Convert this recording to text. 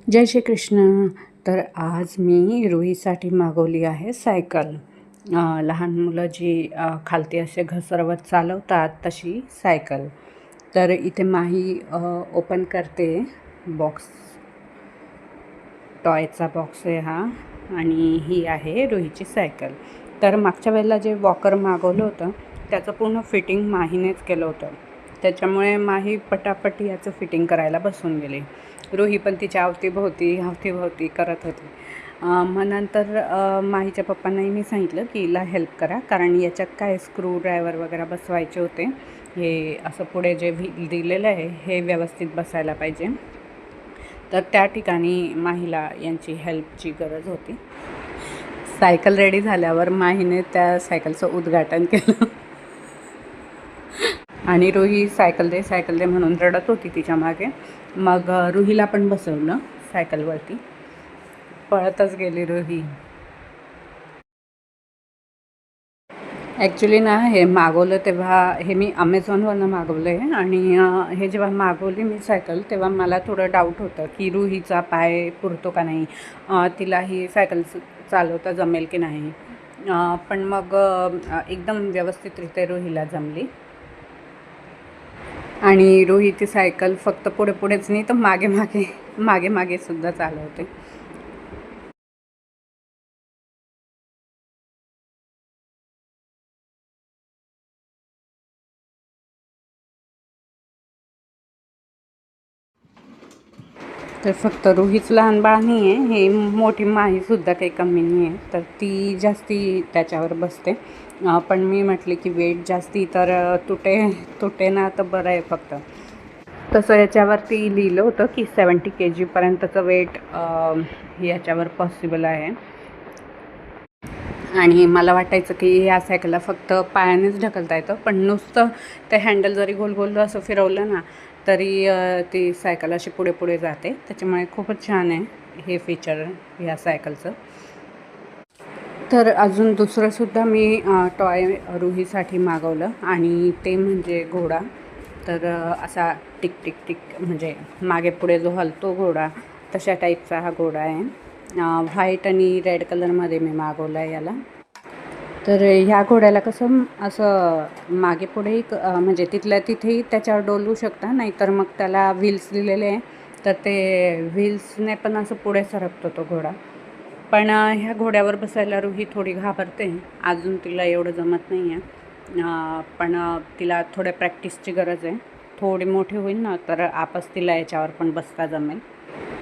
जय श्री कृष्ण. तर आज मी रुहीसाठी मागवली आहे सायकल. लहान मुलं जी खालती असे घसरवत चालवतात तशी सायकल. तर इथे माही ओपन करते बॉक्स. टॉयचा बॉक्स आहे हा आणि ही आहे रुहीची सायकल. तर मागच्या वेळेला जे वॉकर मागवलं होतं त्याचं पूर्ण फिटिंग माहीनेच केलं होतं. त्याच्यामुळे माही पटापट याचं फिटिंग करायला बसून गेली. रुही पण तिच्या अवतीभोवती करत होती. मग नंतर माहीच्या पप्पांनाही मी सांगितलं की हिला हेल्प करा, कारण याच्यात काय स्क्रू ड्रायव्हर वगैरे बसवायचे होते. हे असं पुढे जे व्हील दिलेलं आहे हे व्यवस्थित बसायला पाहिजे. तर त्या ठिकाणी माहीला यांची हेल्पची गरज होती. सायकल रेडी झाल्यावर माहीने त्या सायकलचं उद्घाटन केलं आणि रुही सायकल दे म्हणून रडत होती तिच्या मागे. मग रुहीला पण बसवलं सायकलवरती. पळतच गेली रुही. ॲक्च्युली ना हे मागवलं तेव्हा हे मी अमेझॉनवरनं मागवलं आहे आणि हे जेव्हा मागवली मी सायकल तेव्हा मला थोडं डाऊट होतं की रुहीचा पाय पुरतो का नाही, तिला ही सायकल चालवता जमेल की नाही. पण मग एकदम व्यवस्थितरित्या रुहीला जमली आणि रुही ती सायकल फक्त पुढेच नाही तर मागे सुद्धा चालवते. तर फक्त रुहीच लहान बाळ नाही आहे, हे मोठी माहीसुद्धा काही कमी नाही आहे. तर ती जास्ती त्याच्यावर बसते. पण मी म्हटले की वेट जास्ती तर तुटे ना तर बरं आहे फक्त. तसं याच्यावरती लिहिलं होतं की 70 kg वेट याच्यावर पॉसिबल आहे. आणि मला वाटायचं की या सायकलला फक्त पायानेच ढकलता येतं, पण नुसतं ते हँडल जरी गोल असं फिरवलं ना तरी ती सायकल अशी पुढे जाते. त्याच्यामुळे खूपच छान आहे हे फीचर ह्या सायकलचं. तर अजून दुसरंसुद्धा मी टॉय रुहीसाठी मागवलं आणि ते म्हणजे घोडा. तर असा टिक म्हणजे मागे पुढे जो हलतो घोडा तशा टाईपचा हा घोडा आहे. व्हाईट आणि रेड कलरमध्ये मी मागवला आहे याला. तर ह्या घोड्याला कसं असं मागे पुढे म्हणजे तिथल्या तिथेही त्याच्यावर डोलवू शकता, नाहीतर मग त्याला व्हील्स दिलेले आहे तर ते व्हील्सने पण असं पुढे सरकतो तो घोडा. पण ह्या घोड्यावर बसायला रुही थोडी घाबरते. अजून तिला एवढं जमत नाही आहे. पण तिला थोड्या प्रॅक्टिसची गरज आहे. थोडी मोठी होईल ना तर आपस तिला याच्यावर पण बसता जमेल.